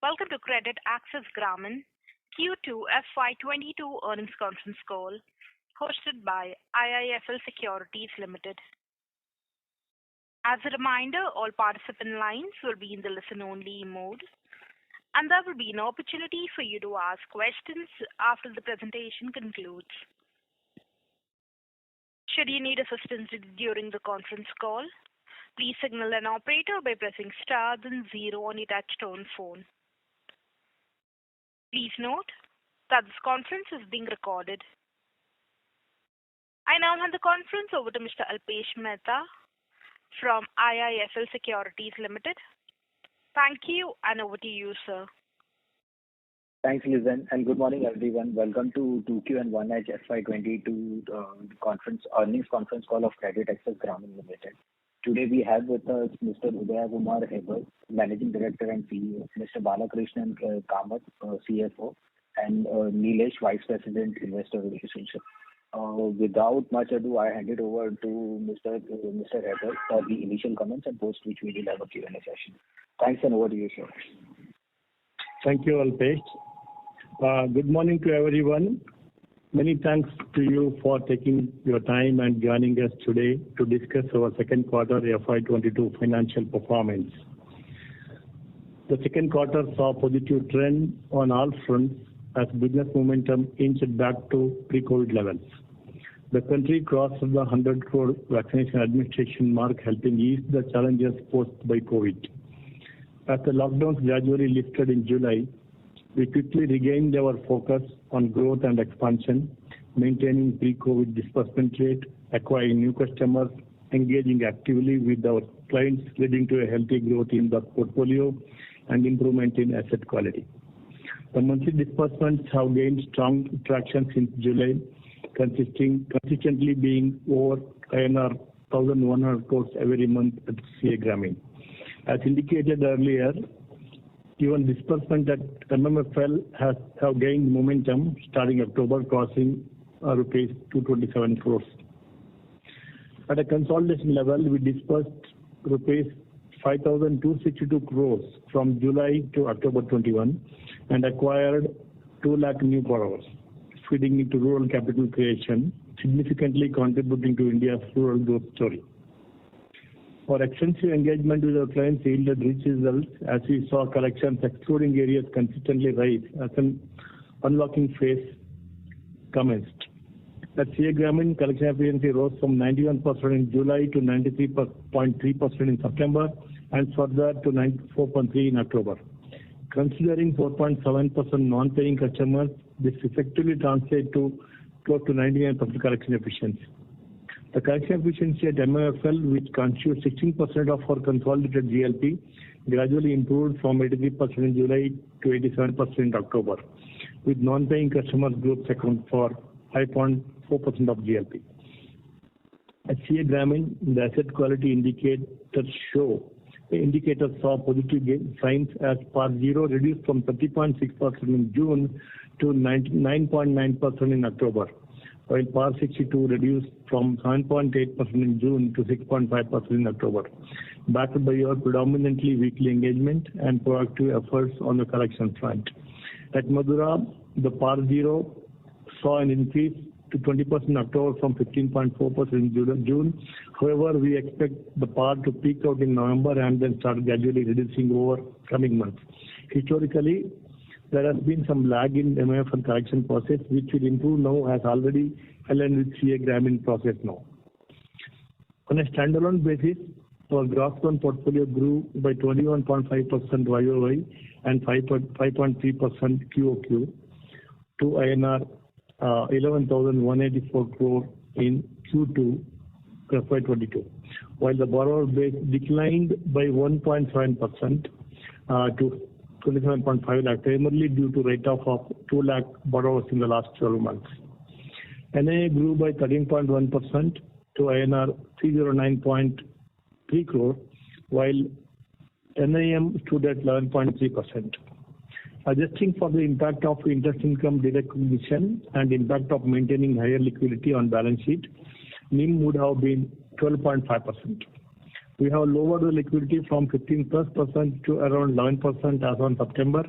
Welcome to CreditAccess Grameen Q2FY22 Earnings Conference Call hosted by IIFL Securities Limited. As a reminder, all participant lines will be in the listen-only mode, and there will be an opportunity for you to ask questions after the presentation concludes. Should you need assistance during the conference call, please signal an operator by pressing star then 0 on your touch-tone phone. Please note that this conference is being recorded. I now hand the conference over to Mr. Alpesh Mehta from IIFL Securities Limited. Thank you, and over to you, sir. Thanks, Lizanne, and good morning, everyone. Welcome to 2Q and 1H FY22 earnings conference call of CreditAccess Grameen Limited. Today we have with us Mr. Udaya Kumar Hebbar, Managing Director and CEO, Mr. Balakrishnan Kamath, CFO, and Nilesh, Vice President, Investor Relations. Without much ado, I hand it over to Mr. Hebbar for the initial comments, and post which we will have a Q&A session. Thanks, and over to you, sir. Thank you, Alpesh. Good morning to everyone. Many thanks to you for taking your time and joining us today to discuss our second quarter FY22 financial performance. The second quarter saw a positive trend on all fronts as business momentum inched back to pre-COVID levels. The country crossed the 100 crore vaccination administration mark, helping ease the challenges posed by COVID. As the lockdowns gradually lifted in July, we quickly regained our focus on growth and expansion, maintaining pre-COVID disbursement rate, acquiring new customers, engaging actively with our clients, leading to a healthy growth in the portfolio and improvement in asset quality. The monthly disbursements have gained strong traction since July, consistently being over INR 1,100 crores every month at CA Grameen. As indicated earlier, even disbursement at MMFL have gained momentum starting October, crossing rupees 227 crores. At a consolidation level, we disbursed rupees 5,262 crores from July to October 21 and acquired 2 lakh new borrowers, feeding into rural capital creation, significantly contributing to India's rural growth story. Our extensive engagement with our clients yielded rich results as we saw collections excluding areas consistently rise as an unlocking phase commenced. At CA Grameen, collection efficiency rose from 91% in July to 93.3% in September and further to 94.3% in October. Considering 4.7% non-paying customers, this effectively translates to close to 99% collection efficiency. The collection efficiency at MMFL, which constitutes 16% of our consolidated GLP, gradually improved from 83% in July to 87% in October, with non-paying customers groups account for 5.4% of GLP. At CA Grameen, the asset quality indicators saw positive signs as PAR 0 reduced from 30.6% in June to 9.9% in October, while PAR 62 reduced from 7.8% in June to 6.5% in October, backed by our predominantly weekly engagement and proactive efforts on the collection front. At Madura, the PAR 0 saw an increase to 20% in October from 15.4% in June. However, we expect the PAR to peak out in November and then start gradually reducing over coming months. Historically, there has been some lag in MMFL collection process, which will improve now as already aligned with CA Grameen process now. On a standalone basis, our gross loan portfolio grew by 21.5% YOY and 5.3% QOQ to INR 11,184 crore in Q2 FY22, while the borrower base declined by 1.7% to 27.5 lakh, primarily due to write-off of 2 lakh borrowers in the last 12 months. NIA grew by 13.1% to INR 309.3 crore, while NIM stood at 11.3%. Adjusting for the impact of interest income derecognition and impact of maintaining higher liquidity on balance sheet, NIM would have been 12.5%. We have lowered the liquidity from 15%+ to around 11% as on September,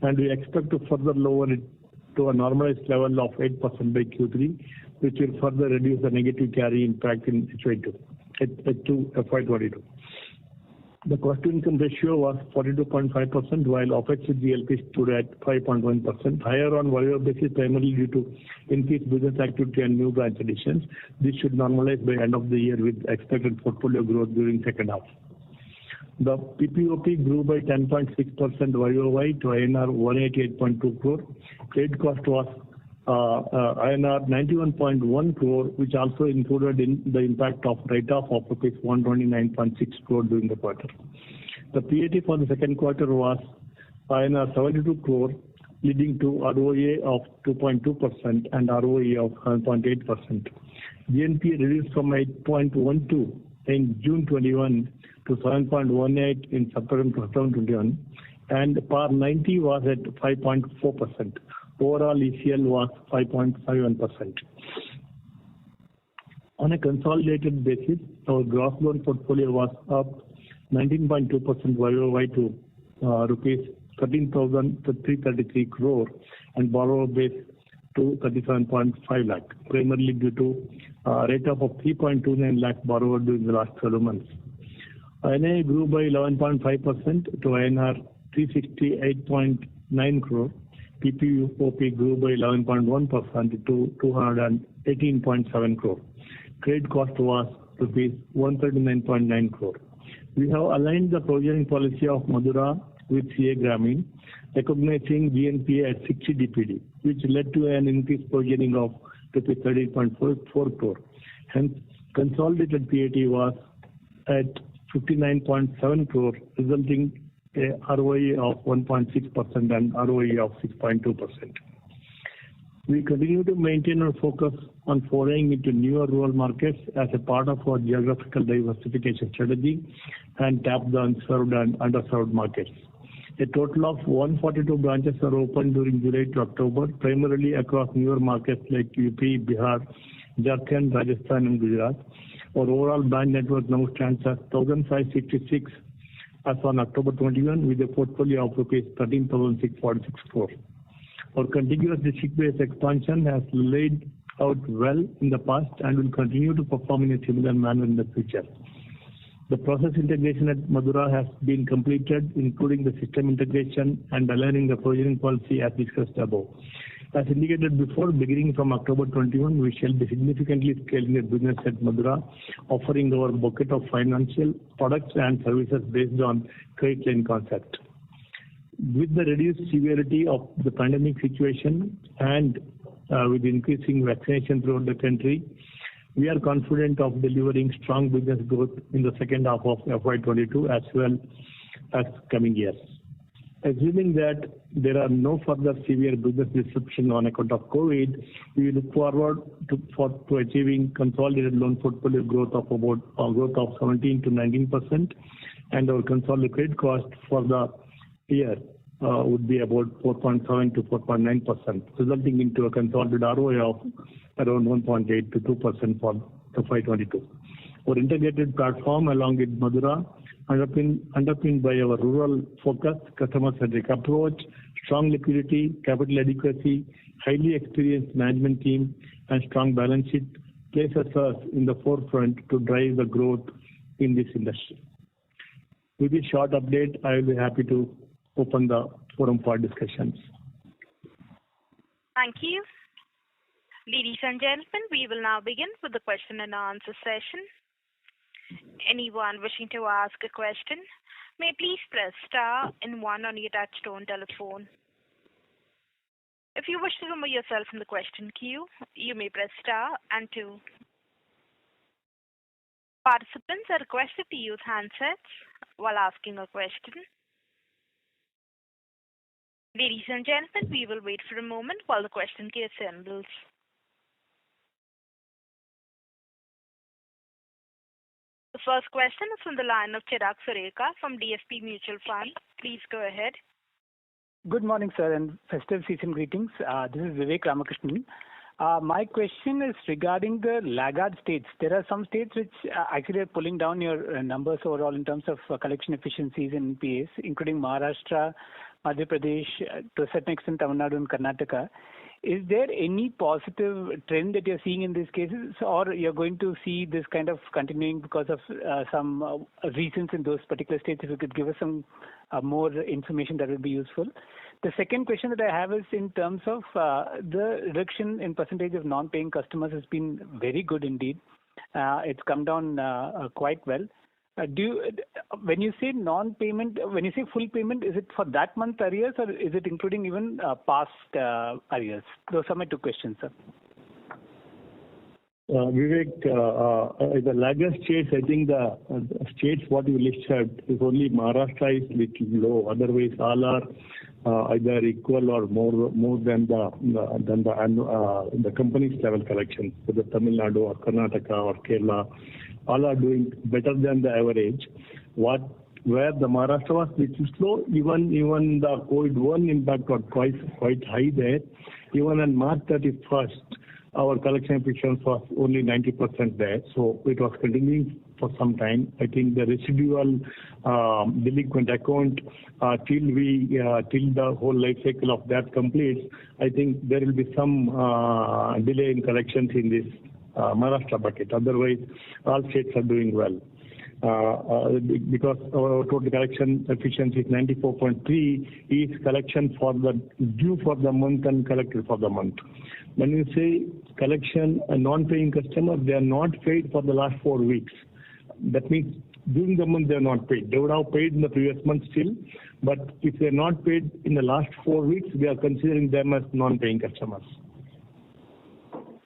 and we expect to further lower it to a normalized level of 8% by Q3, which will further reduce the negative carry impact in H2FY22. The cost-to-income ratio was 42.5%, while OPEX to GLP stood at 5.1%, higher on YoY basis primarily due to increased business activity and new branch additions. This should normalize by end of the year with expected portfolio growth during second half. The PPOP grew by 10.6% YoY to INR 188.2 crore. Credit cost was INR 91.1 crore, which also included in the impact of write-off of rupees 129.6 crore during the quarter. The PAT for the second quarter was INR 72 crore, leading to ROA of 2.2% and ROE of 7.8%. GNPA reduced from 8.12 in June 21 to 7.18 in September 2021, and PAR 90 was at 5.4%. Overall ECL was 5.51%. On a consolidated basis, our gross loan portfolio was up 19.2% YoY to rupees 13,333 crore and borrower base to 37.5 lakh, primarily due to rate of 3.29 lakh borrower during the last 12 months. NII grew by 11.5% to INR 368.9 crore. PPOP grew by 11.1% to 218.7 crore. Credit cost was rupees 139.9 crore. We have aligned the provisioning policy of Madura with CA Grameen, recognizing GNPA at 60 DPD, which led to an increased provisioning of 30.44 crore. Hence, consolidated PAT was at 59.7 crore, resulting a ROE of 1.6% and ROE of 6.2%. We continue to maintain our focus on foraying into newer rural markets as a part of our geographical diversification strategy and tap the unserved and underserved markets. A total of 142 branches are opened during July to October, primarily across newer markets like UP, Bihar, Jharkhand, Rajasthan and Gujarat. Our overall branch network now stands at 1,566 as on October 21, with a portfolio of rupees 13,646 crore. Our contiguous district-based expansion has laid out well in the past and will continue to perform in a similar manner in the future. The process integration at Madura has been completed, including the system integration and aligning the provisioning policy as discussed above. As indicated before, beginning from October 21, we shall be significantly scaling the business at Madura, offering our bucket of financial products and services based on credit line concept. With the reduced severity of the pandemic situation and with increasing vaccination throughout the country, we are confident of delivering strong business growth in the second half of FY22 as well as coming years. Assuming that there are no further severe business disruption on account of COVID, we look forward to achieving consolidated loan portfolio growth of 17 to 19%, and our consolidated cost for the year would be about 4.7 to 4.9%, resulting into a consolidated ROA of around 1.8 to 2% for FY22. Our integrated platform along with Madura, underpinned by our rural focus, customer-centric approach, strong liquidity, capital adequacy, highly experienced management team, and strong balance sheet, places us in the forefront to drive the growth in this industry. With this short update, I will be happy to open the forum for discussions. Thank you. Ladies and gentlemen, we will now begin with the question and answer session. Anyone wishing to ask a question may please press star and 1 on your touchtone telephone. If you wish to remove yourself from the question queue, you may press star and 2. Participants are requested to use handsets while asking a question. Ladies and gentlemen, we will wait for a moment while the question queue assembles. The first question is from the line of Chirag Sureka from DSP Mutual Fund. Please go ahead. Good morning, sir, and festive season greetings. This is Vivek Ramakrishnan. My question is regarding the laggard states. There are some states which actually are pulling down your numbers overall in terms of collection efficiencies in NPAs, including Maharashtra, Madhya Pradesh, to a certain extent Tamil Nadu and Karnataka. Is there any positive trend that you're seeing in these cases, or you're going to see this kind of continuing because of some reasons in those particular states? If you could give us some more information, that would be useful. The second question that I have is in terms of the reduction in percentage of non-paying customers has been very good indeed. It's come down quite well. When you say non-payment, when you say full payment, is it for that month arrears or is it including even past arrears? Those are my two questions, sir. Vivek, the laggard states, I think the states what you listed is only Maharashtra is little low. Otherwise, all are either equal or more than the company's level collections. So the Tamil Nadu or Karnataka or Kerala, all are doing better than the average. Where the Maharashtra was little slow, even the COVID-1 impact was quite high there. Even on March 31st, our collection efficiency was only 90% there. So it was continuing for some time. I think the residual delinquent account till the whole life cycle of that completes, I think there will be some delay in collections in this Maharashtra bucket. Otherwise, all states are doing well. Because our total collection efficiency is 94.3, is collection for the due for the month and collected for the month. When you say collection, a non-paying customer, they are not paid for the last 4 weeks. That means during the month they are not paid. They would have paid in the previous month still, but if they are not paid in the last 4 weeks, we are considering them as non-paying customers.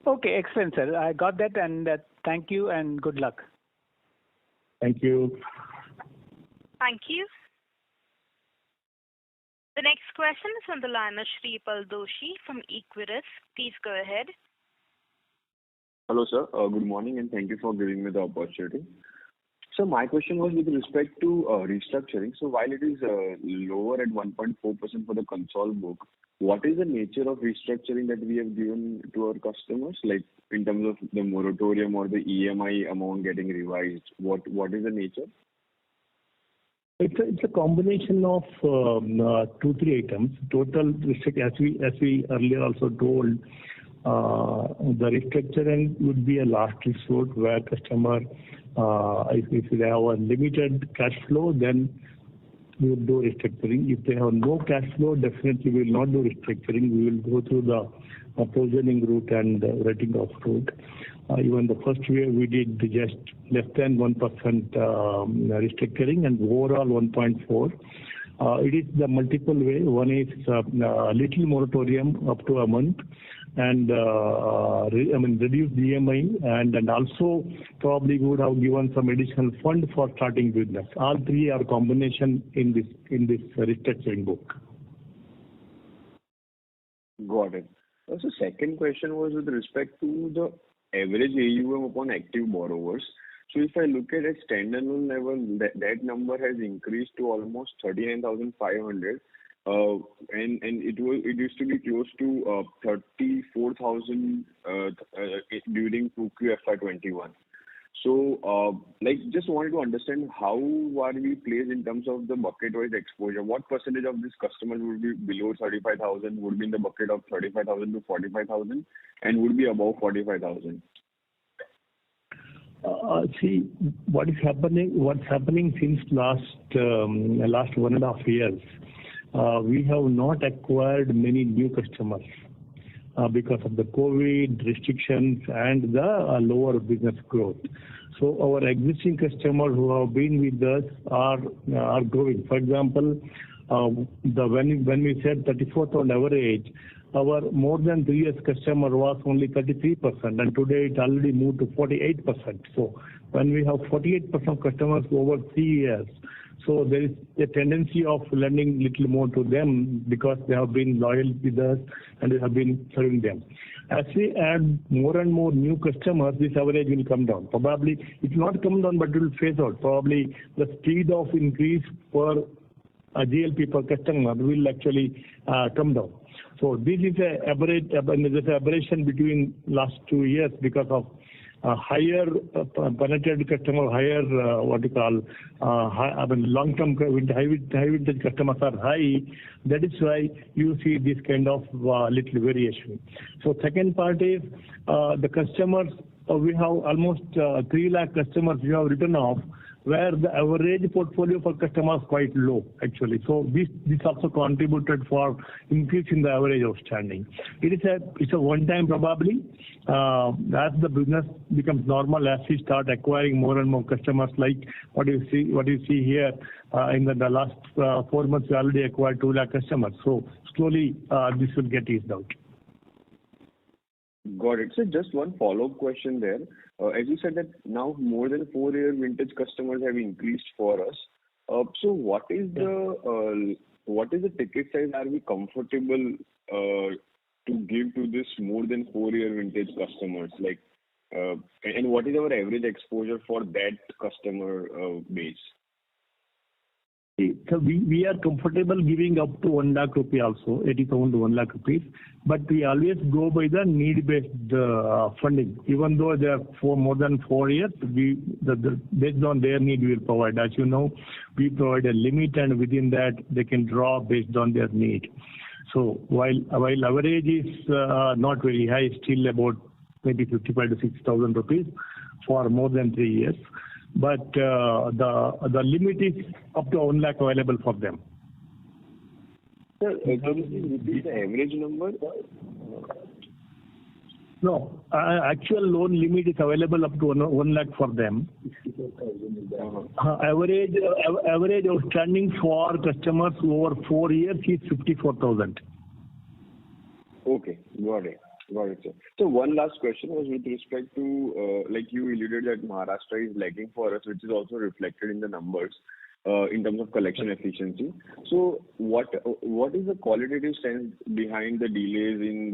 Okay, excellent, sir. I got that, and thank you and good luck. Thank you. Thank you. The next question is on the line of Shripal Doshi from Equirus. Please go ahead. Hello, sir. Good morning, and thank you for giving me the opportunity. So my question was with respect to restructuring. So while it is lower at 1.4% for the Concall book, what is the nature of restructuring that we have given to our customers, like in terms of the moratorium or the EMI amount getting revised? What is the nature? It's a combination of 2-3 items. Total restructuring, as we earlier also told, the restructuring would be a last resort where customer, if they have a limited cash flow, then we will do restructuring. If they have no cash flow, definitely we will not do restructuring. We will go through the provisioning route and writing off route. Even the first year we did just less than 1% restructuring and overall 1.4. It is the multiple way. One is little moratorium up to a month, and reduce the EMI, and also probably would have given some additional fund for starting business. All three are combination in this restructuring book. Got it. Also, second question was with respect to the average AUM upon active borrowers. So if I look at a standalone level, that number has increased to almost 39,500. And it used to be close to 34,000 during Q2FY21. So, just wanted to understand how are we placed in terms of the bucket-wise exposure? What percentage of these customers would be below 35,000, would be in the bucket of 35,000 to 45,000, and would be above 45,000? See, what's happening since last 1.5 years. We have not acquired many new customers because of the COVID restrictions and the lower business growth. So our existing customers who have been with us are growing. For example, when we said 34,000 average, our more than 3 years customer was only 33%, and today it already moved to 48%. So when we have 48% of customers over 3 years, so there is a tendency of lending little more to them because they have been loyal with us and we have been serving them. As we add more and more new customers, this average will come down. Probably it will not come down, but it will phase out. Probably the speed of increase per GLP per customer will actually come down. So this is a aberrate, there's an aberration between last 2 years because of higher penetrated customer, higher long-term high vintage customers are high. That is why you see this kind of little variation. So second part is the customers. We have almost 3 lakh customers we have written off, where the average portfolio for customers quite low actually. So this also contributed for increase in the average outstanding. It's a one time probably. As the business becomes normal, as we start acquiring more and more customers, like what you see here in the last 4 months, we already acquired 2 lakh customers. So slowly this will get eased out. Got it. So just one follow-up question there. As you said that now more than 4-year vintage customers have increased for us. So what is the ticket size are we comfortable to give to this more than 4-year vintage customers? Like, and what is our average exposure for that customer base? So we are comfortable giving up to 1 lakh rupee also, 80,000 to 1 lakh rupees. But we always go by the need-based funding. Even though they are for more than 4 years, based on their need, we will provide. As you know, we provide a limit, and within that they can draw based on their need. So while average is not very high, still about maybe 55 to 60,000 rupees for more than 3 years. But the limit is up to 1 lakh available for them. Sir, can you repeat the average number? No, actual loan limit is available up to 1 lakh for them. Average outstanding for customers over 4 years is 54,000. Okay, got it. Got it, sir. So one last question was with respect to, like you alluded that Maharashtra is lagging for us, which is also reflected in the numbers in terms of collection efficiency. So what is the qualitative sense behind the delays in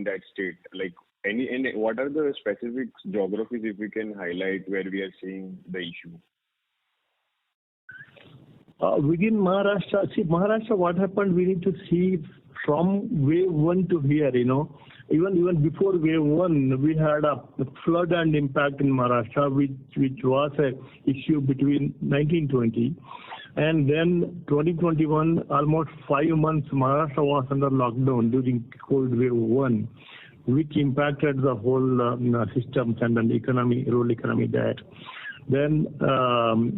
that state? Like and what are the specific geographies, if we can highlight, where we are seeing the issue? Within Maharashtra, what happened, we need to see from wave 1 to here, Even before wave 1, we had a flood and impact in Maharashtra, which was a issue between 1920. And then 2021, almost 5 months, Maharashtra was under lockdown during cold wave 1, which impacted the whole systems and the economy, rural economy there. Then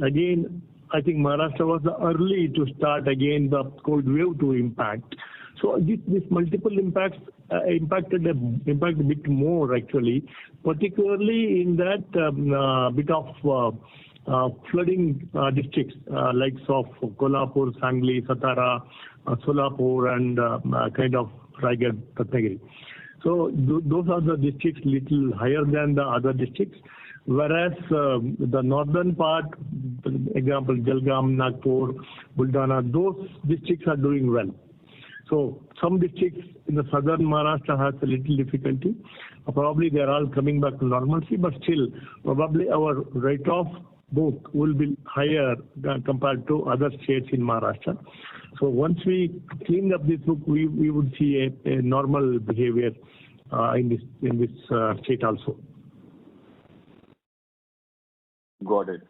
again, I think Maharashtra was early to start again the cold wave 2 impact. So this multiple impacts impacted a bit more actually, particularly in that bit of flooding districts like of Kolhapur, Sangli, Satara, Solapur, and kind of Raigad, Ratnagiri. So those are the districts little higher than the other districts. Whereas the northern part, for example, Jalgaon, Nagpur, Buldana, those districts are doing well. So some districts in the southern Maharashtra has a little difficulty. Probably they are all coming back to normalcy, but still probably our write-off book will be higher compared to other states in Maharashtra. So once we clean up this book, we would see a normal behavior in this state also. Got it,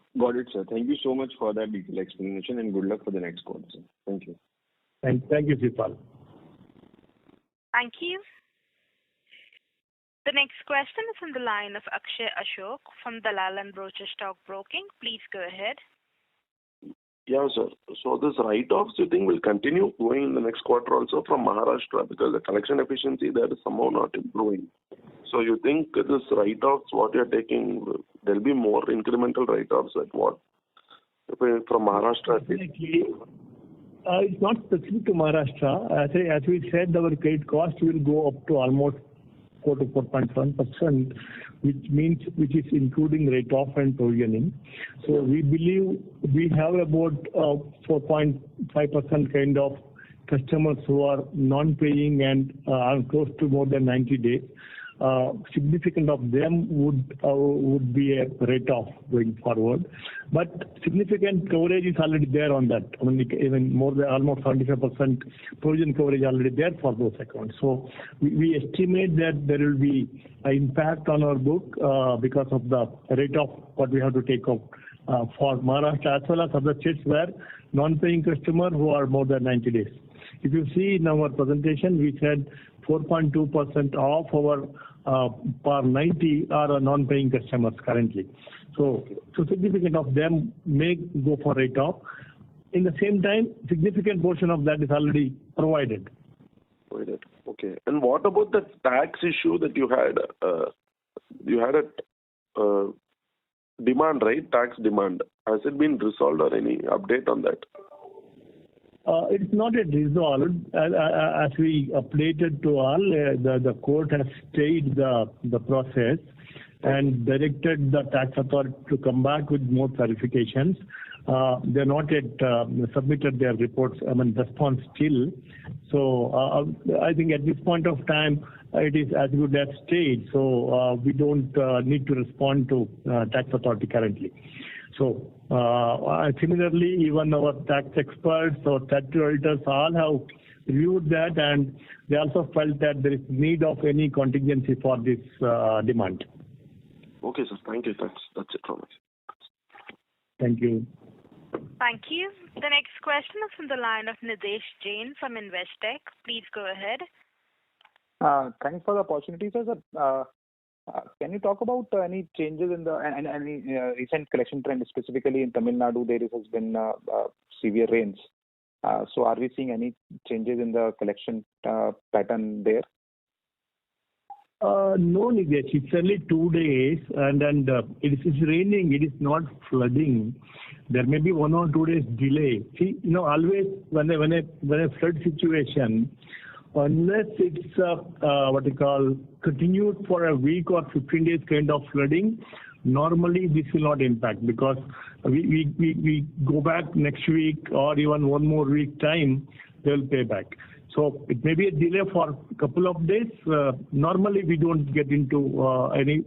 sir. Thank you so much for that detailed explanation, and good luck for the next call, sir. Thank you. Thank you, Sipal. Thank you. The next question is on the line of Akshay Ashok from Dalal and Broacha Stock Broking. Please go ahead. Yeah, sir. So this write-offs, you think will continue going in the next quarter also from Maharashtra, because the collection efficiency there is somehow not improving. So you think this write-offs, what you're taking, there'll be more incremental write-offs at what? From Maharashtra? It's not specific to Maharashtra. As we said, our credit cost will go up to almost 4 to 4.1%, which is including write-off and provisioning. So we believe we have about 4.5% kind of customers who are non-paying and are close to more than 90 days. significant of them would be a write-off going forward. But significant coverage is already there on that. I mean, even more than almost 75% provision coverage already there for those accounts. So we estimate that there will be an impact on our book because of the rate-off what we have to take out for Maharashtra as well as other states where non-paying customers who are more than 90 days. If you see in our presentation, we said 4.2% of our per 90 are non-paying customers currently. So significant of them may go for write-off. In the same time, significant portion of that is already provided. Okay. And what about the tax issue that you had? You had a demand, right? Tax demand. Has it been resolved or any update on that? It's not yet resolved. As we updated to all, the court has stayed the process and directed the tax authority to come back with more clarifications. They're not yet submitted their reports, response still. So I think at this point of time, it is as good as stayed. So we don't need to respond to tax authority currently. So similarly, even our tax experts or statutory auditors all have reviewed that, and they also felt that there is need of any contingency for this demand. Okay, sir. Thank you. That's it from us. Thank you. Thank you. The next question is from the line of Nidesh Jain from Investec. Please go ahead. Thanks for the opportunity, sir. Can you talk about any changes in the any recent collection trend, specifically in Tamil Nadu? There has been severe rains. So are we seeing any changes in the collection pattern there? No, Nidesh. It's only 2 days, and it is raining. It is not flooding. There may be 1 or 2 days delay. See, always when a flood situation, unless it's what you call continued for a week or 15 days kind of flooding, normally this will not impact because we go back next week or even 1 more week time, they'll pay back. So it may be a delay for a couple of days. Normally we don't get into any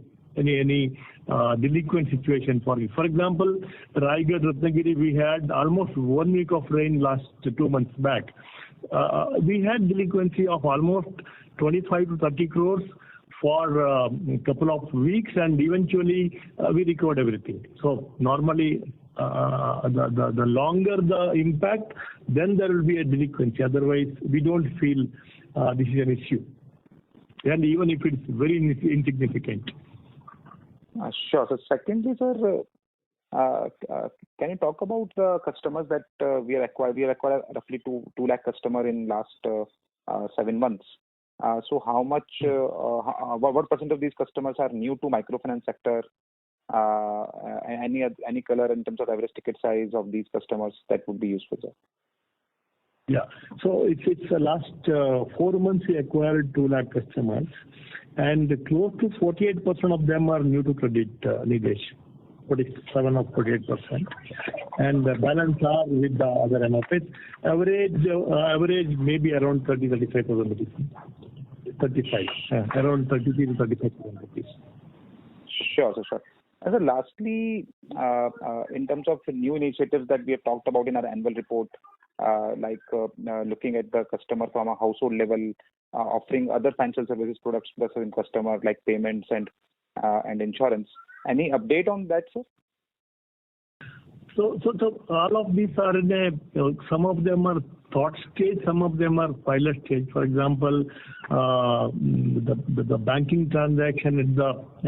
delinquent situation for it. For example, Raigad, Ratnagiri, we had almost 1 week of rain last 2 months back. We had delinquency of almost 25 to 30 crores for a couple of weeks, and eventually we recovered everything. So normally the longer the impact, then there will be a delinquency. Otherwise, we don't feel this is an issue. And even if it's very insignificant. Sure. So secondly, sir, can you talk about the customers that we acquired? We acquired roughly 2 lakh customers in last 7 months. So how much, what percent of these customers are new to microfinance sector? Any color in terms of average ticket size of these customers, that would be useful, sir. Yeah. So it's the last 4 months we acquired 2 lakh customers, and close to 48% of them are new to credit, Nidesh. 47 or 48%, and the balance are with the other MFIs. Average maybe around 30-35,000 rupees. 35, around 33 to 35,000 rupees. Sure. And so lastly, in terms of new initiatives that we have talked about in our annual report, like looking at the customer from a household level, offering other financial services products to the customer like payments and insurance. Any update on that, sir? So all of these are some of them are thought stage, some of them are pilot stage. For example, the banking transaction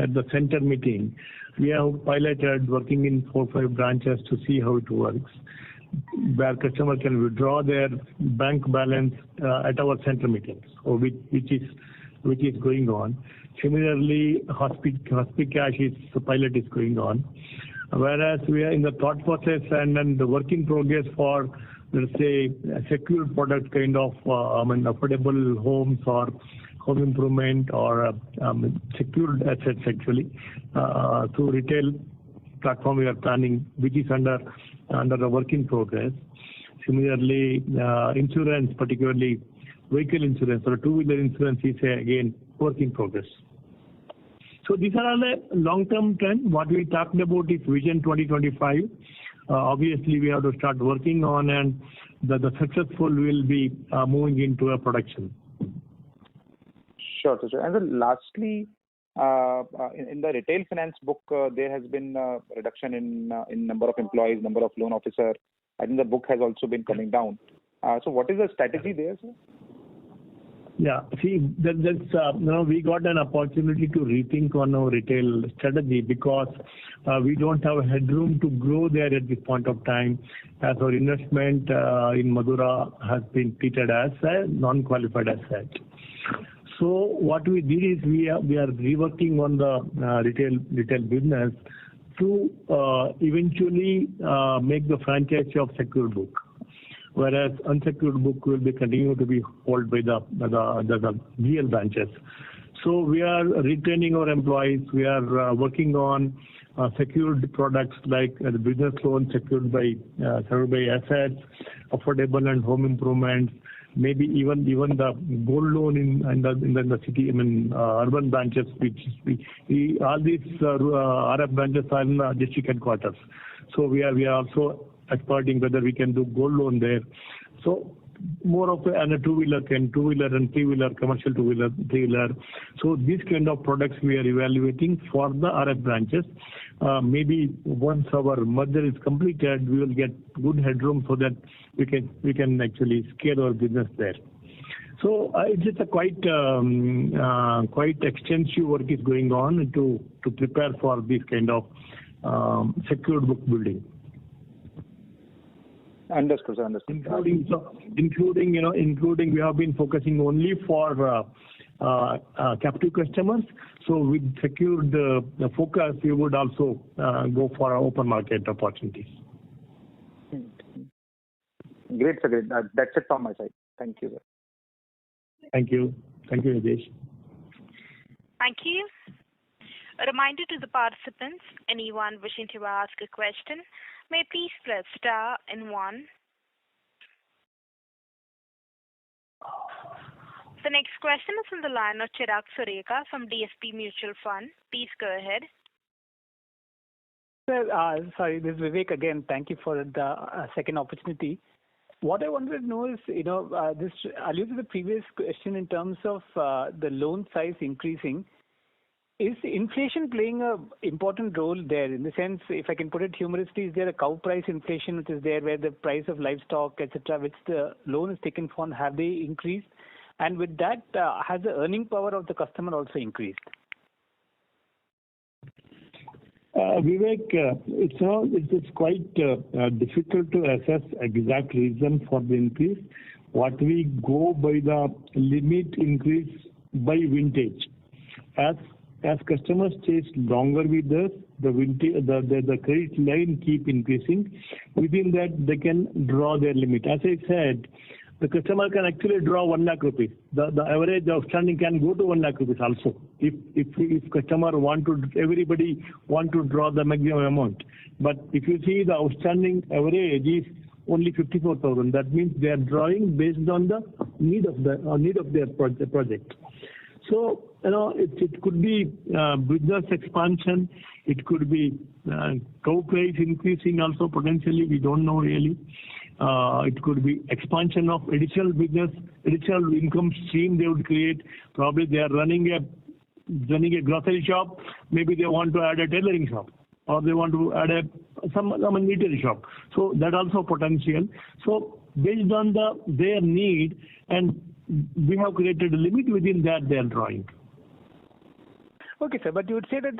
at the center meeting, we have piloted working in 4 or 5 branches to see how it works, where customer can withdraw their bank balance at our center meetings, which is going on. Similarly, Hospicash pilot is going on. Whereas we are in the thought process and then the work in progress for, let's say, a secured product kind of, affordable homes or home improvement or secured assets actually through retail platform we are planning, which is under the work in progress. Similarly, insurance, particularly vehicle insurance or two-wheeler insurance is again work in progress. So these are all a long-term trend. What we talked about is Vision 2025. Obviously, we have to start working on, and the successful will be moving into a production. Sure, sir. And then lastly, in the retail finance book, there has been a reduction in number of employees, number of loan officers. I think the book has also been coming down. So what is the strategy there, sir? Yeah, see, we got an opportunity to rethink on our retail strategy because we don't have headroom to grow there at this point of time, as our investment in Madura has been treated as a non-qualified asset. So what we did is we are reworking on the retail business to eventually make the franchise of secured book, whereas unsecured book will be continue to be held by the GL branches. So we are retaining our employees. We are working on secured products like the business loan secured by assets, affordable and home improvements, maybe even the gold loan in the city, urban branches, all these RF branches are in the district headquarters. So we are also exploring whether we can do gold loan there. So more of a two-wheeler and three-wheeler, commercial two-wheeler, three-wheeler. So these kind of products we are evaluating for the RF branches. Maybe once our merger is completed, we will get good headroom so that we can actually scale our business there. So it's just a quite extensive work is going on to prepare for this kind of secured book building. Understood, sir. Understood. Including we have been focusing only for captive customers. So with secured focus, we would also go for open market opportunities. Great, sir. Great. That's it from my side. Thank you, sir. Thank you. Thank you, Rajesh. Thank you. A reminder to the participants, anyone wishing to ask a question, may please press star and 1. The next question is from the line of Chirag Sureka from DSP Mutual Fund. Please go ahead. Sir, sorry, this is Vivek again. Thank you for the second opportunity. What I wanted to know is, this alludes to the previous question in terms of the loan size increasing. Is inflation playing an important role there? In the sense, if I can put it humorously, is there a cow price inflation which is there where the price of livestock, etc., which the loan is taken for, have they increased? And with that, has the earning power of the customer also increased? Vivek, it's quite difficult to assess exact reason for the increase. What we go by the limit increase by vintage. As customers stays longer with us, the credit line keep increasing. Within that, they can draw their limit. As I said, the customer can actually draw 1 lakh rupees. The average outstanding can go to 1 lakh rupees also. If customer everybody want to draw the maximum amount. But if you see the outstanding average is only 54,000, that means they are drawing based on the need of their project. So, it could be business expansion. It could be cow price increasing also potentially. We don't know really. It could be expansion of additional business, additional income stream they would create. Probably they are running a grocery shop. Maybe they want to add a tailoring shop, or they want to add some retail shop. So that also potential. So based on their need, and we have created a limit within that they are drawing. Okay, sir. But you would say that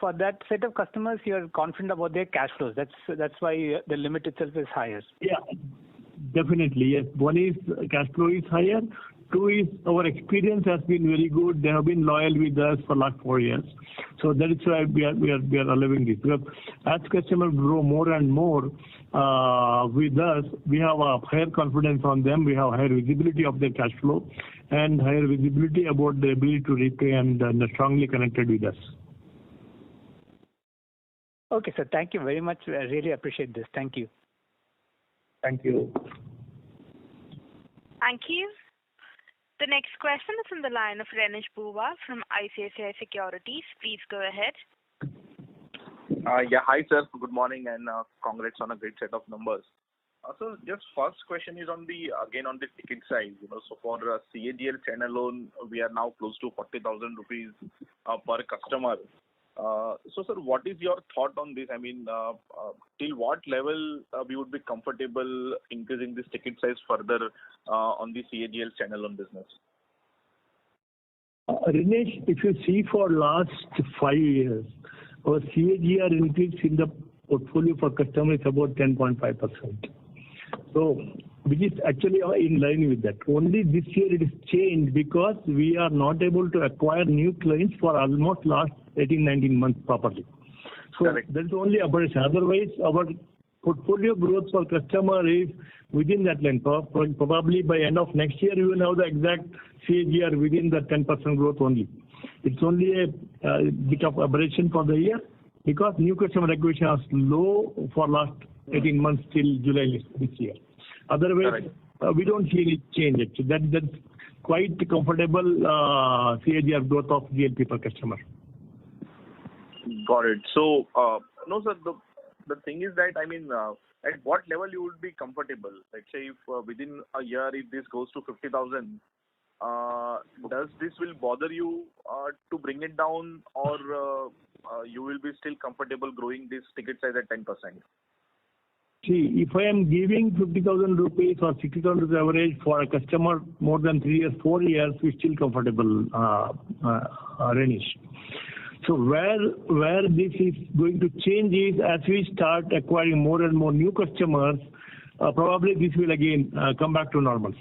for that set of customers, you are confident about their cash flows. That's why the limit itself is higher. Yeah, definitely. Yes. One is cash flow is higher. Two is our experience has been very good. They have been loyal with us for last 4 years. So that is why we are allowing this. Because as customers grow more and more with us, we have a higher confidence on them. We have higher visibility of their cash flow and higher visibility about the ability to repay and strongly connected with us. Okay, sir. Thank you very much. I really appreciate this. Thank you. Thank you. Thank you. The next question is on the line of Renish Buva from ICICI Securities. Please go ahead. Yeah, hi sir. Good morning and congrats on a great set of numbers. So just first question is on the ticket size. So for CAGL channel loan, we are now close to 40,000 rupees per customer. So sir, what is your thought on this? I mean, till what level we would be comfortable increasing this ticket size further on the CAGL channel loan business? Rinesh, if you see for last 5 years, our CAGR increase in the portfolio for customers is about 10.5%. So, which is actually in line with that. Only this year it is changed because we are not able to acquire new clients for almost last 18-19 months properly. So that's only aberration. Otherwise, our portfolio growth for customer is within that line. Probably by end of next year, we will have the exact CAGR within the 10% growth only. It's only a bit of aberration for the year because new customer acquisition is low for last 18 months till July this year. Otherwise, we don't see any change actually. That's quite comfortable CAGR growth of GLP per customer. Got it. So, no sir, the thing is that, I mean, at what level you would be comfortable? Let's say if within a year, if this goes to 50,000, does this will bother you to bring it down, or you will be still comfortable growing this ticket size at 10%? See, if I am giving 50,000 rupees or 60,000 rupees average for a customer more than 3 years, 4 years, we're still comfortable, Renish. So where this is going to change is as we start acquiring more and more new customers, probably this will again come back to normal.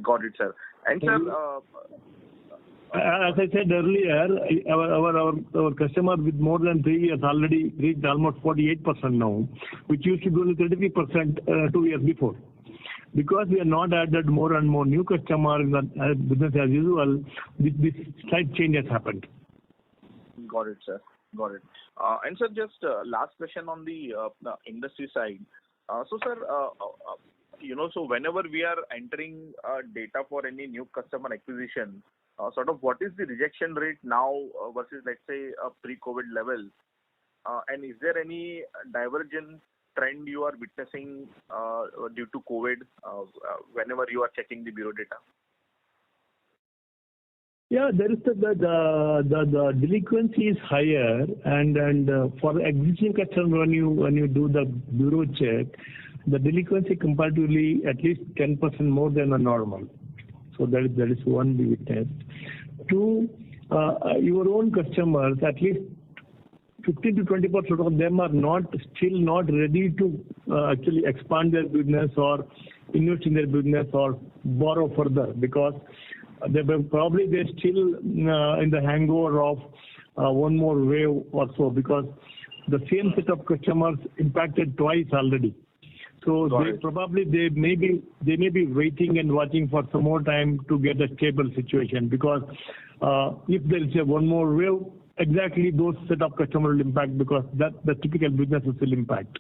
Got it, sir. And sir, as I said earlier, our customer with more than 3 years already reached almost 48% now, which used to be only 33% 2 years before. Because we have not added more and more new customers in the business as usual, this slight change has happened. Got it, sir. Got it. And sir, just last question on the industry side. So sir, so whenever we are entering data for any new customer acquisition, sort of what is the rejection rate now versus let's say a pre-COVID level? And is there any divergent trend you are witnessing due to COVID whenever you are checking the bureau data? Yeah, there is the delinquency is higher, and for existing customer when you do the bureau check, the delinquency comparatively at least 10% more than a normal. So that is one we witnessed. Two, your own customers, at least 15 to 20% of them are still not ready to actually expand their business or invest in their business or borrow further because they're still in the hangover of one more wave or so because the same set of customers impacted twice already. So they may be waiting and watching for some more time to get a stable situation because if there is one more wave, exactly those set of customers will impact because the typical businesses will impact.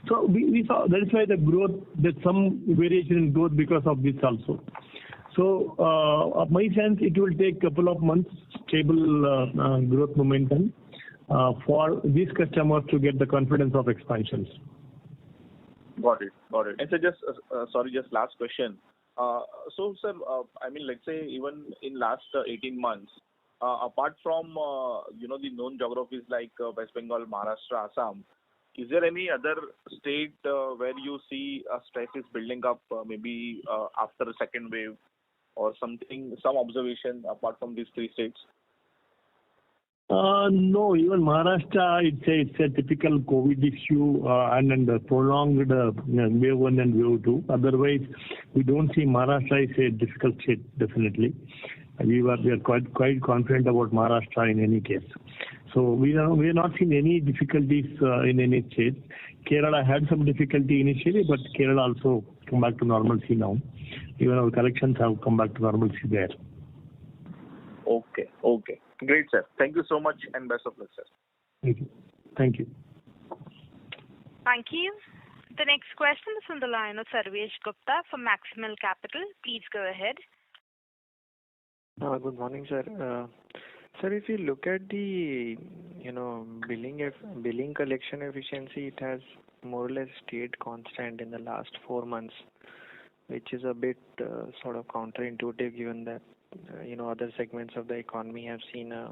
So we saw that is why the growth, there's some variation in growth because of this also. So my sense it will take a couple of months stable growth momentum for these customers to get the confidence of expansions. Got it. And so just last question. So sir, I mean, let's say even in last 18 months, apart from the known geographies like West Bengal, Maharashtra, Assam, is there any other state where you see stress is building up maybe after the second wave or something, some observation apart from these 3 states? No, even Maharashtra, it's a typical COVID issue and prolonged wave 1 and wave 2. Otherwise, we don't see Maharashtra is a difficult state, definitely. We are quite confident about Maharashtra in any case. So we are not seeing any difficulties in any state. Kerala had some difficulty initially, but Kerala also come back to normalcy now. Even our collections have come back to normalcy there. Okay. Great, sir. Thank you so much and best of luck, sir. Thank you. Thank you. The next question is on the line of Sarvesh Gupta from Maximal Capital. Please go ahead. Good morning, sir. Sir, if you look at the billing collection efficiency, it has more or less stayed constant in the last 4 months, which is a bit sort of counterintuitive given that other segments of the economy have seen a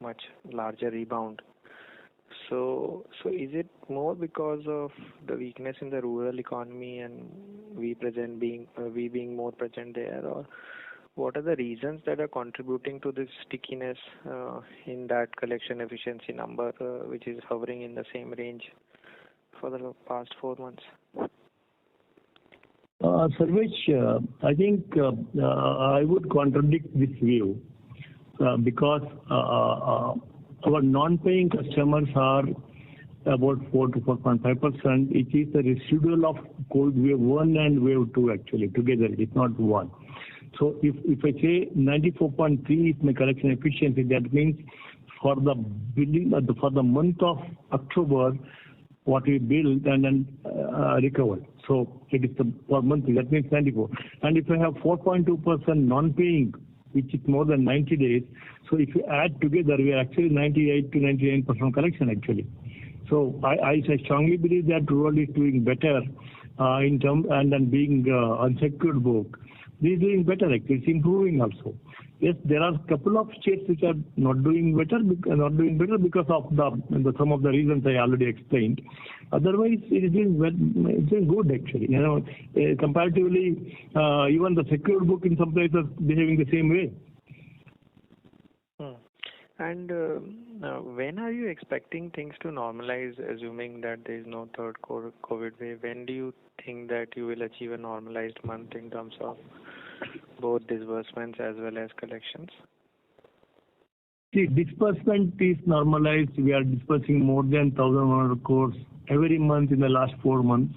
much larger rebound. So is it more because of the weakness in the rural economy and we being more present there, or what are the reasons that are contributing to this stickiness in that collection efficiency number, which is hovering in the same range for the past 4 months? Sarvesh, I think I would contradict this view because our non-paying customers are about 4 to 4.5%. It is the residual of wave 1 and wave 2 actually together. It's not one. So if I say 94.3 is my collection efficiency, that means for the billing for the month of October, what we billed and then recovered. So it is per month, that means 94. And if I have 4.2% non-paying, which is more than 90 days, so if you add together, we are actually 98 to 99% collection actually. So I strongly believe that rural is doing better in terms, and then being unsecured book, this is doing better actually. It's improving also. Yes, there are a couple of states which are not doing better because of some of the reasons I already explained. Otherwise, it is doing good actually. Comparatively, even the secured book in some places behaving the same way. And when are you expecting things to normalize, assuming that there is no third COVID wave? When do you think that you will achieve a normalized month in terms of both disbursements as well as collections? See, disbursement is normalized. We are disbursing more than 1,100 crores every month in the last 4 months,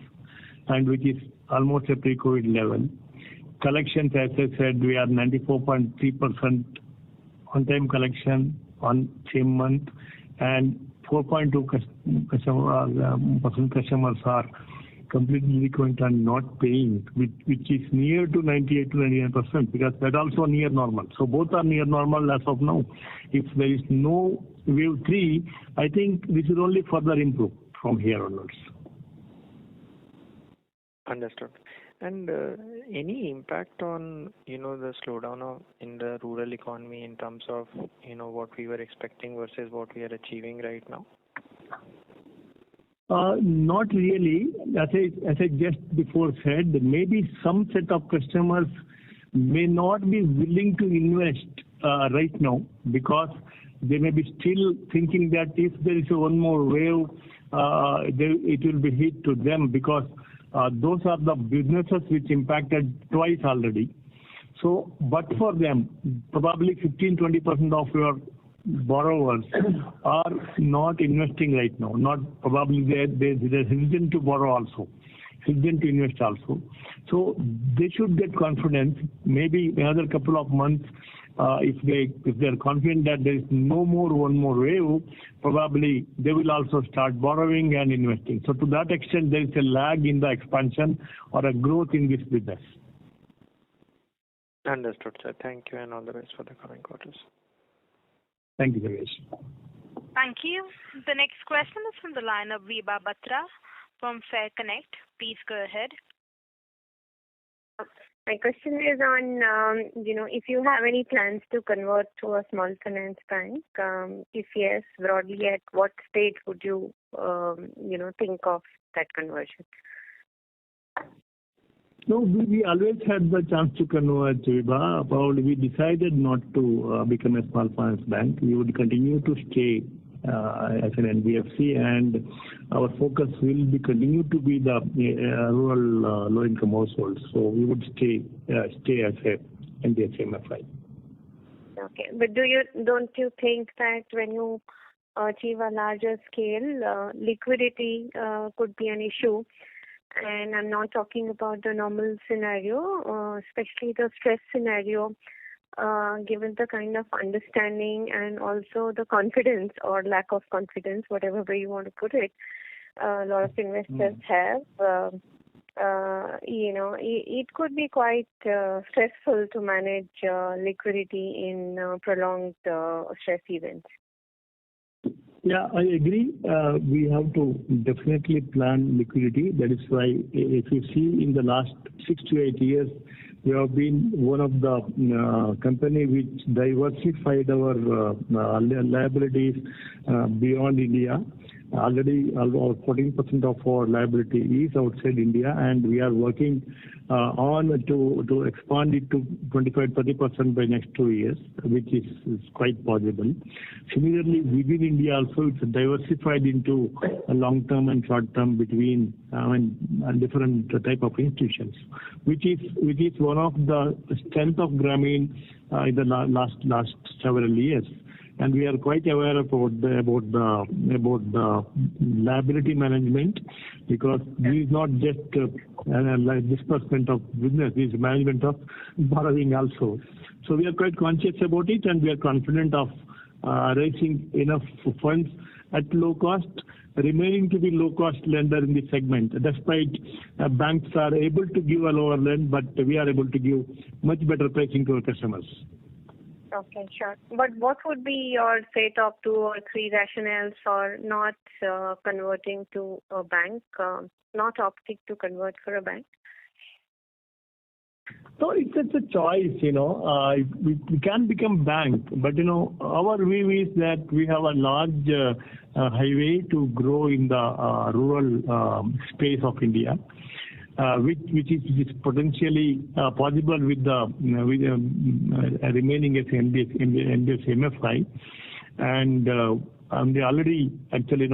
and which is almost a pre-COVID level. Collections, as I said, we are 94.3% on-time collection on same month, and 4.2% customers are completely delinquent and not paying, which is near to 98 to 99%, because that also near normal. So both are near normal as of now. If there is no wave 3, I think this will only further improve from here onwards. Understood. And any impact on the slowdown in the rural economy in terms of what we were expecting versus what we are achieving right now? Not really. As I just before said, maybe some set of customers may not be willing to invest right now because they may be still thinking that if there is one more wave, it will be hit to them, because those are the businesses which impacted twice already. So, but for them, probably 15-20% of your borrowers are not investing right now. Not probably they're hesitant to borrow also, hesitant to invest also. So they should get confidence. Maybe another couple of months, if they're confident that there is no more one more wave, probably they will also start borrowing and investing. So to that extent, there is a lag in the expansion or a growth in this business. Understood, sir. Thank you, and all the best for the coming quarters. Thank you, Sarvesh. Thank you. The next question is from the line of Vibha Batra from Fair Connect. Please go ahead. My question is on, if you have any plans to convert to a small finance bank. If yes, broadly, at what stage would you, think of that conversion? No, we always had the chance to convert, Vibha. Probably we decided not to become a small finance bank. We would continue to stay as an NBFC, and our focus will continue to be the rural low-income households. So we would stay as a NBFC MFI. Okay, but don't you think that when you achieve a larger scale, liquidity could be an issue? And I'm not talking about the normal scenario, especially the stress scenario, given the kind of understanding and also the confidence or lack of confidence, whatever way you want to put it, a lot of investors have it could be quite stressful to manage liquidity in prolonged stress events. Yeah, I agree. We have to definitely plan liquidity. That is why, if you see in the last 6 to 8 years, we have been one of the company which diversified our liabilities beyond India. Already, about 14% of our liability is outside India, and we are working on to expand it to 25-30% by next 2 years, which is quite possible. Similarly, within India also, it's diversified into a long-term and short-term between different type of institutions, which is one of the strength of Grameen in the last several years. And we are quite aware about the liability management, because this is not just like disbursement of business, this is management of borrowing also. So we are quite conscious about it, and we are confident of raising enough funds at low cost, remaining to be low cost lender in this segment. Despite banks are able to give a lower lend, but we are able to give much better pricing to our customers. Okay, sure. But what would be your, say, top 2 or 3 rationales for not converting to a bank, not opting to convert for a bank? So it's a choice, we can become bank, but our view is that we have a large highway to grow in the rural space of India. Which is potentially possible with remaining as NBFC MFI, and they already actually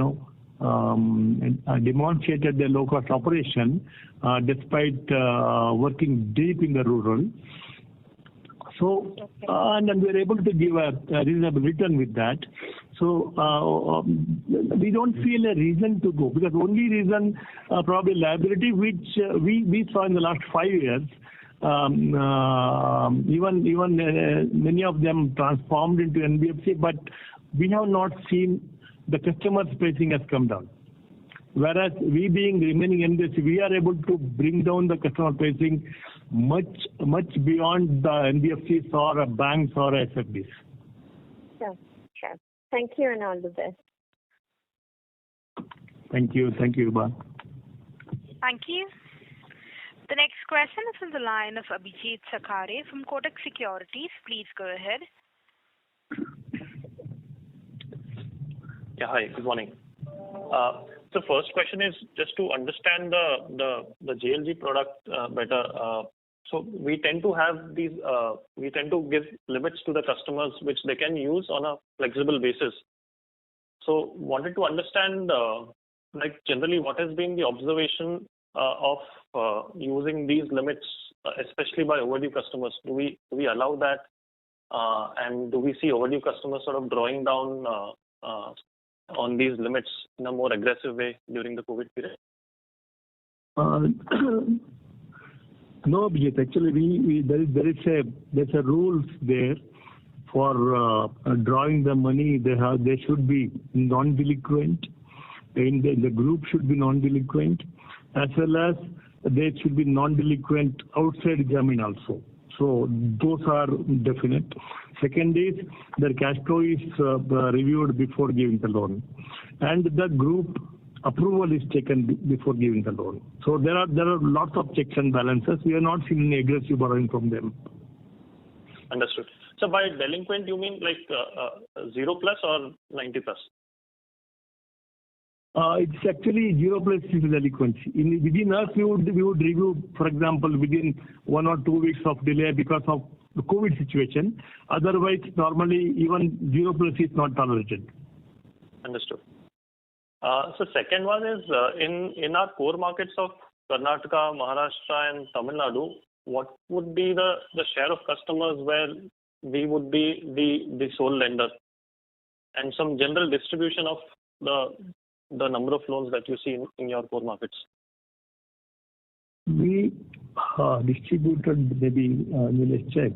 demonstrated their low cost operation despite working deep in the rural. So and then we are able to give a reasonable return with that. So we don't feel a reason to go, because only reason probably liability, which we saw in the last 5 years. Even many of them transformed into NBFC, but we have not seen the customer's pricing has come down. Whereas we being remaining NBFC, we are able to bring down the customer pricing much beyond the NBFCs or banks or SFBs. Sure. Thank you, and all the best. Thank you, Iba. Thank you. The next question is on the line of Abhijit Sakhare from Kotak Securities. Please go ahead. Yeah, hi, good morning. So first question is just to understand the JLG product better. So we tend to have these, we tend to give limits to the customers which they can use on a flexible basis. So wanted to understand, like generally, what has been the observation of using these limits, especially by overdue customers? Do we allow that, and do we see overdue customers sort of drawing down on these limits in a more aggressive way during the COVID period? No, Abhijit. Actually, there's a rules there for drawing the money. They should be non-delinquent. The group should be non-delinquent, as well as they should be non-delinquent outside Grameen also. So those are definite. Second is their cash flow is reviewed before giving the loan, and the group approval is taken before giving the loan. So there are lots of checks and balances. We are not seeing any aggressive borrowing from them. Understood. So by delinquent, you mean like 0+ or 90+? It's actually 0+ is delinquency. Within us, we would review, for example, within 1 or 2 weeks of delay because of the COVID situation. Otherwise, normally even 0+ is not tolerated. Understood. So second one is in our core markets of Karnataka, Maharashtra, and Tamil Nadu, what would be the share of customers where we would be the sole lender, and some general distribution of the number of loans that you see in your core markets? We distributed, maybe let's check.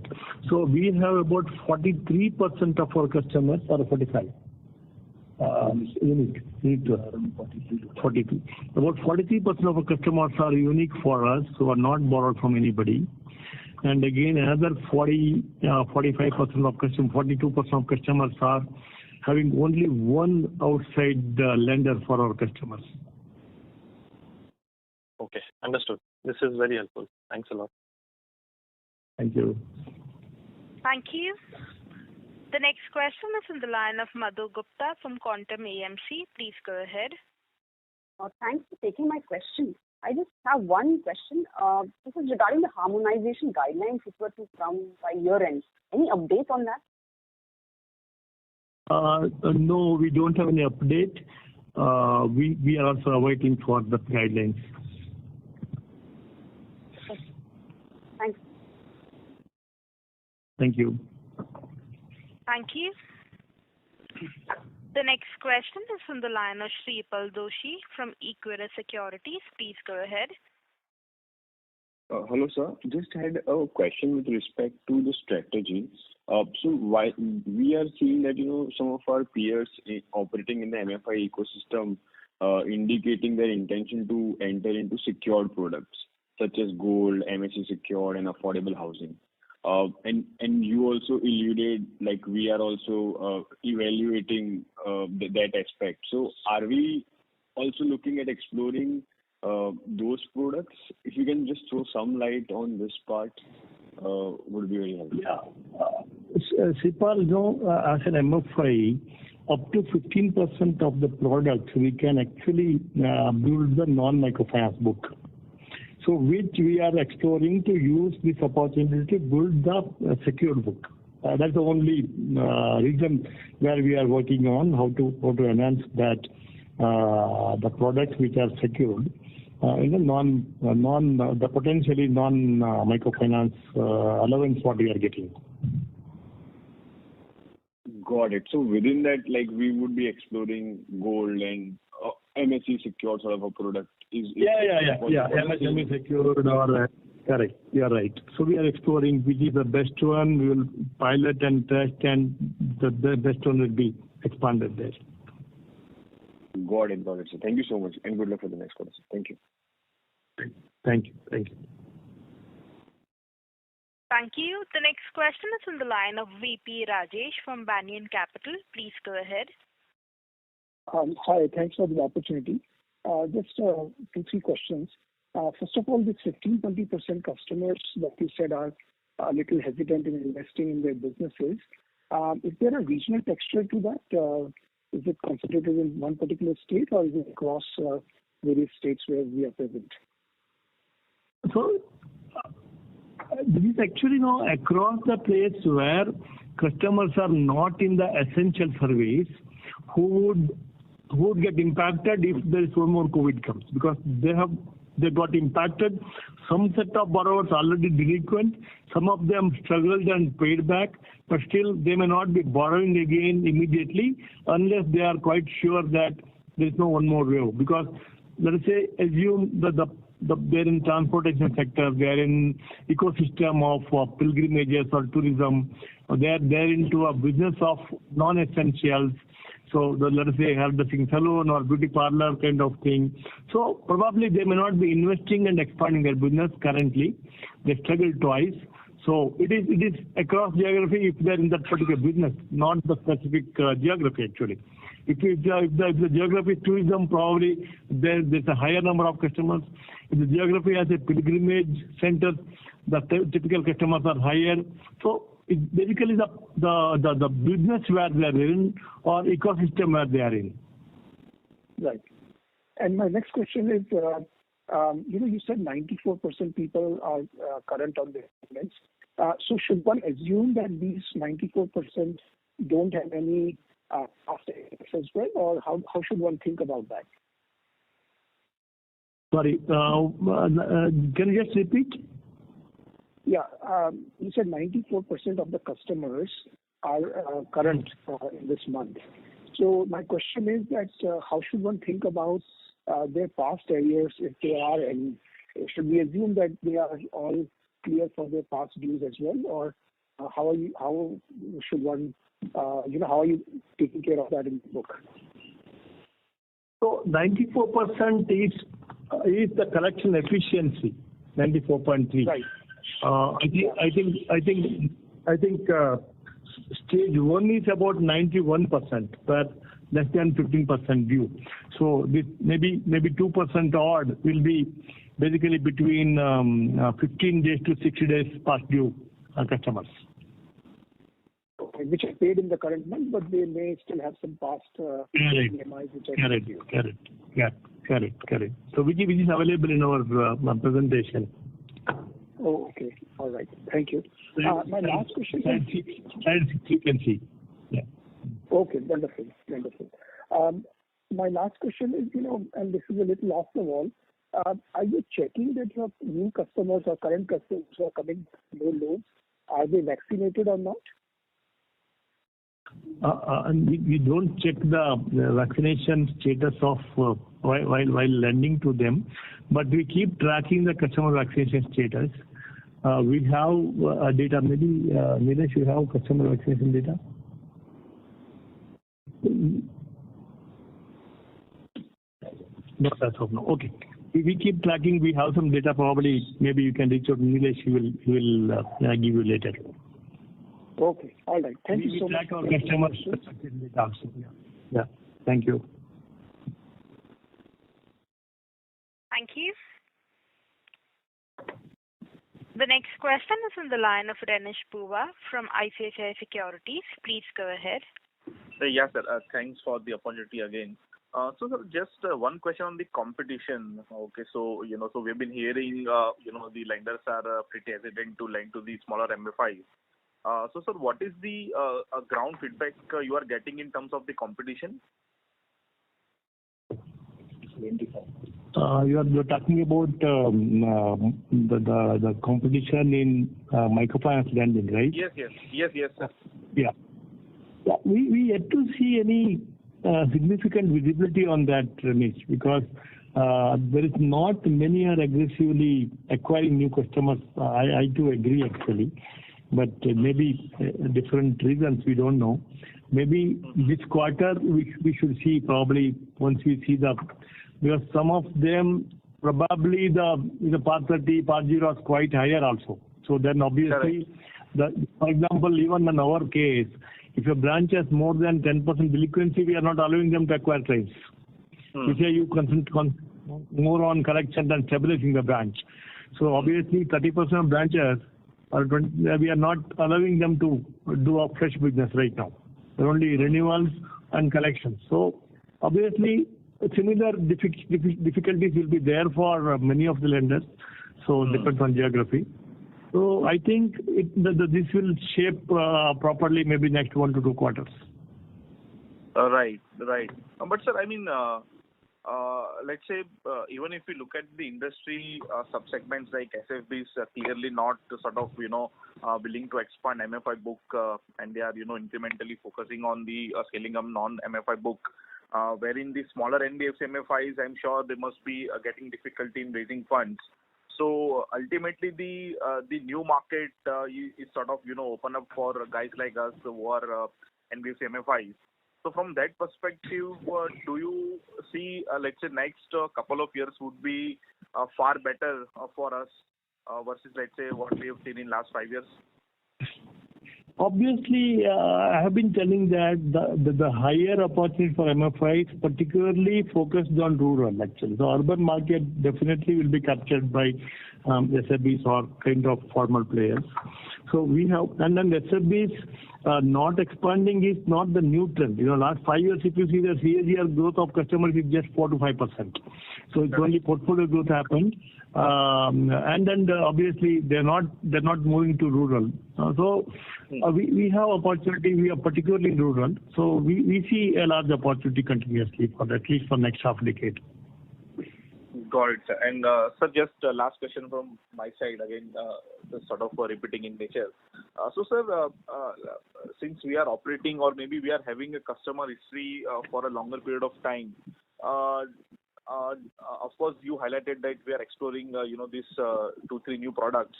So we have about 43% of our customers, or 45, Unique to 42. About 43% of our customers are unique for us, who are not borrowed from anybody. And again, another 45% of customers, 42% of customers are having only one outside lender for our customers. Okay, understood. This is very helpful. Thanks a lot. Thank you. Thank you. The next question is in the line of Madhu Gupta from Quantum AMC. Please go ahead. Thanks for taking my question. I just have one question. This is regarding the harmonization guidelines which were to come by year end. Any update on that? No, we don't have any update. We are also awaiting for the guidelines. Okay. Thanks. Thank you. Thank you. The next question is from the line of Shripal Doshi from Equirus Securities. Please go ahead. Hello, sir. Just had a question with respect to the strategy. So why we are seeing that some of our peers operating in the MFI ecosystem indicating their intention to enter into secured products such as gold, MSE secured, and affordable housing. And you also alluded like we are also evaluating that aspect. So are we also looking at exploring those products? If you can just throw some light on this part, would be very helpful. Yeah. Sipal, as an MFI, up to 15% of the products we can actually build the non-microfinance book. So which we are exploring to use this opportunity to build the secured book. That's the only reason where we are working on how to enhance that the products which are secured in the the potentially non-microfinance allowance what we are getting. Got it. So within that, like we would be exploring gold and MSE secured sort of a product. Yeah. MSE secured or correct. You are right. So we are exploring which is the best one. We will pilot and test, and the best one will be expanded there. Got it, sir. Thank you so much, and good luck for the next quarter. Thank you. Thank you. Thank you. The next question is on the line of VP Rajesh from Banyan Capital. Please go ahead. Hi, thanks for the opportunity. Just 2-3 questions. First of all, the 15-20% customers that you said are a little hesitant in investing in their businesses. Is there a regional texture to that? Is it concentrated in one particular state, or is it across various states where we are present? So this is actually now across the place where customers are not in the essential service who would get impacted if there is one more COVID comes, because they got impacted. Some set of borrowers already delinquent, some of them struggled and paid back, but still they may not be borrowing again immediately unless they are quite sure that there is no one more wave. Because let us say, assume that they're in transportation sector, they're in ecosystem of pilgrimages or tourism, or they're into a business of non-essentials. So let us say hairdressing salon or beauty parlor kind of thing. So probably they may not be investing and expanding their business currently. They struggle twice. So it is across geography if they're in that particular business, not the specific geography actually. If the geography is tourism, probably there's a higher number of customers. If the geography has a pilgrimage center, the typical customers are higher. So it's basically the business where they are in or ecosystem where they are in. Right. And my next question is, you said 94% people are current on their payments. So should one assume that these 94% don't have any after as well, or how should one think about that? Sorry, can you just repeat? Yeah, you said 94% of the customers are current in this month. So my question is that how should one think about their past arrears if they are, and should we assume that they are all clear for their past dues as well, or how should one, how are you taking care of that in the book? So 94% is the collection efficiency, 94.3. Right. I think stage 1 is about 91%, but less than 15% due. So this maybe 2% odd will be basically between 15 days to 60 days past due customers. Okay, which are paid in the current month, but they may still have some past EMIs which are due. Correct. So which is available in our presentation. Oh, okay. All right. Thank you. My last question is... you can see. Yeah. Okay, wonderful. My last question is, and this is a little off the wall, are you checking that your new customers or current customers who are coming low loans, are they vaccinated or not? We don't check the vaccination status of while lending to them, but we keep tracking the customer vaccination status. We have data. Maybe Nilesh, you have customer vaccination data? Not as of now. Okay. We keep tracking. We have some data. Probably, maybe you can reach out to Nilesh. He will give you later. Okay. All right. Thank you so much. We track our customers. Yeah. Thank you. Thank you. The next question is on the line of Renish Bhuva from ICICI Securities. Please go ahead. Yes, sir. Thanks for the opportunity again. So, sir, just one question on the competition. Okay, so so we've been hearing the lenders are pretty hesitant to lend to the smaller MFIs. So, sir, what is the ground feedback you are getting in terms of the competition? You're talking about the competition in microfinance lending, right? Yes, sir. Yeah. We yet to see any significant visibility on that, Ramesh, because there is not many are aggressively acquiring new customers. I do agree actually, but maybe different reasons we don't know. Maybe this quarter we should see probably once we see because some of them probably the part 30, part 0 is quite higher also. So then obviously, for example, even in our case, if a branch has more than 10% delinquency, we are not allowing them to acquire clients. We say you concentrate more on collection than stabilizing the branch. So obviously, 30% of branches we are not allowing them to do a fresh business right now. They're only renewals and collections. So obviously, similar difficulties will be there for many of the lenders. So it depends on geography. So I think this will shape properly maybe next 1 to 2 quarters. Right. But sir, I mean, let's say even if we look at the industry subsegments like SFBs, clearly not sort of willing to expand MFI book, and they are incrementally focusing on the scaling up non-MFI book. Wherein the smaller NBFC MFIs, I'm sure they must be getting difficulty in raising funds. So ultimately, the new market is sort of open up for guys like us who are NBFC MFIs. So from that perspective, do you see let's say next couple of years would be far better for us versus let's say what we have seen in last 5 years? Obviously, I have been telling that the higher opportunity for MFIs particularly focused on rural actually. The urban market definitely will be captured by SFBs or kind of formal players. So we have, and then SFBs not expanding is not the new trend. Last 5 years, if you see the CAGR growth of customers is just 4 to 5%. So it's only portfolio growth happened, and then obviously they're not moving to rural. So we have opportunity. We are particularly in rural. So we see a large opportunity continuously for at least for next half decade. Got it, sir. And sir, just last question from my side again, sort of repeating in nature. So, sir, since we are operating or maybe we are having a customer history for a longer period of time, of course, you highlighted that we are exploring, these 2-3 new products.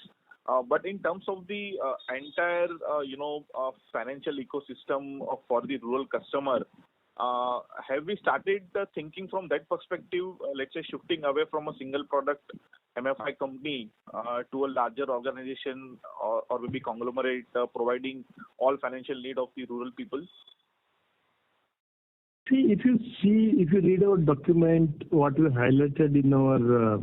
But in terms of the entire, financial ecosystem for the rural customer, have we started thinking from that perspective, let's say shifting away from a single product MFI company to a larger organization or maybe conglomerate providing all financial need of the rural people? If you read our document, what we highlighted in our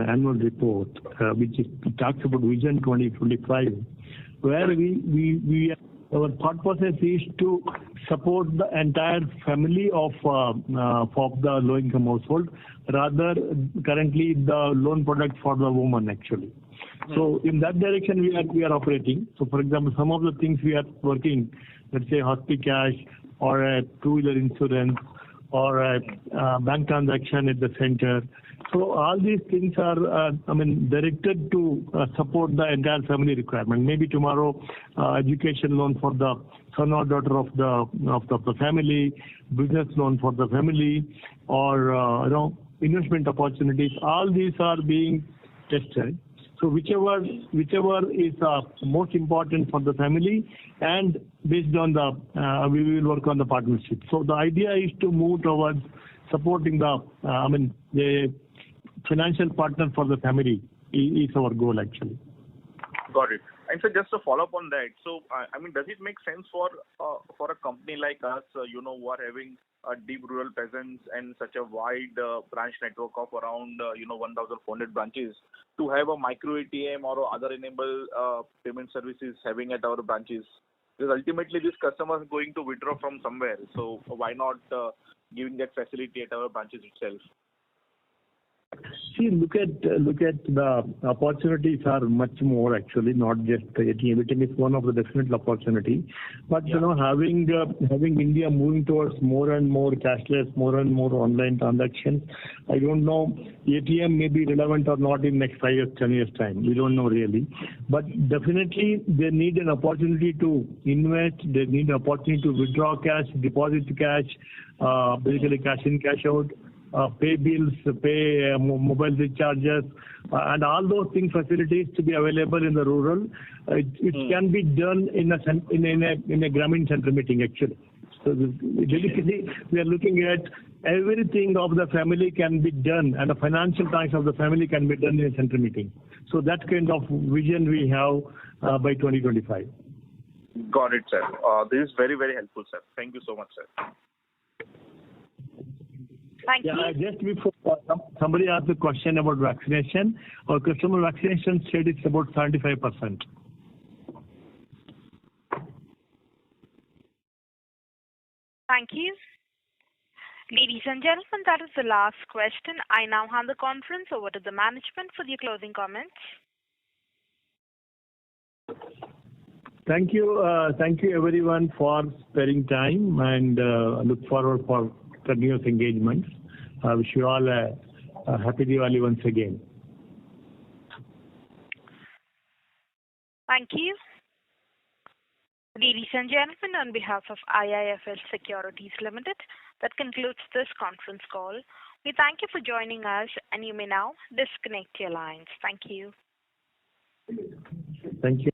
annual report, which talks about Vision 2025, where our thought process is to support the entire family of the low-income household, rather currently the loan product for the woman actually. So in that direction we are operating. So for example, some of the things we are working, let's say Hospicash or a two-wheeler insurance or a bank transaction at the center. So all these things are, directed to support the entire family requirement. Maybe tomorrow, education loan for the son or daughter of the family, business loan for the family, or investment opportunities. All these are being tested. So whichever is most important for the family, and based on we will work on the partnership. So the idea is to move towards supporting the financial partner for the family is our goal actually. Got it. And so just to follow up on that, so does it make sense for a company like us, who are having a deep rural presence and such a wide branch network of around 1,400 branches, to have a micro ATM or other enabled payment services having at our branches? Because ultimately this customer is going to withdraw from somewhere, so why not giving that facility at our branches itself? See, look at the opportunities are much more actually, not just the ATM. ATM is one of the definite opportunity, but having India moving towards more and more cashless, more and more online transactions, I don't know ATM may be relevant or not in next 5 years, 10 years time. We don't know really, but definitely they need an opportunity to invest. They need an opportunity to withdraw cash, deposit cash, basically cash in, cash out. Pay bills, pay mobile recharges, and all those things facilities to be available in the rural. It can be done in a Grameen center meeting actually. So basically we are looking at everything of the family can be done, and the financial ties of the family can be done in a center meeting. So that kind of vision we have by 2025. Got it, sir. This is very, very helpful, sir. Thank you so much, sir. Thank you. Just before somebody asked a question about vaccination. Our customer vaccination rate is about 75%. Thank you. Ladies and gentlemen, that is the last question. I now hand the conference over to the management for the closing comments. Thank you everyone for sparing time, and look forward for continuous engagement. I wish you all a happy Diwali once again. Thank you. Ladies and gentlemen, on behalf of IIFL Securities Limited, that concludes this conference call. We thank you for joining us, and you may now disconnect your lines. Thank you. Thank you.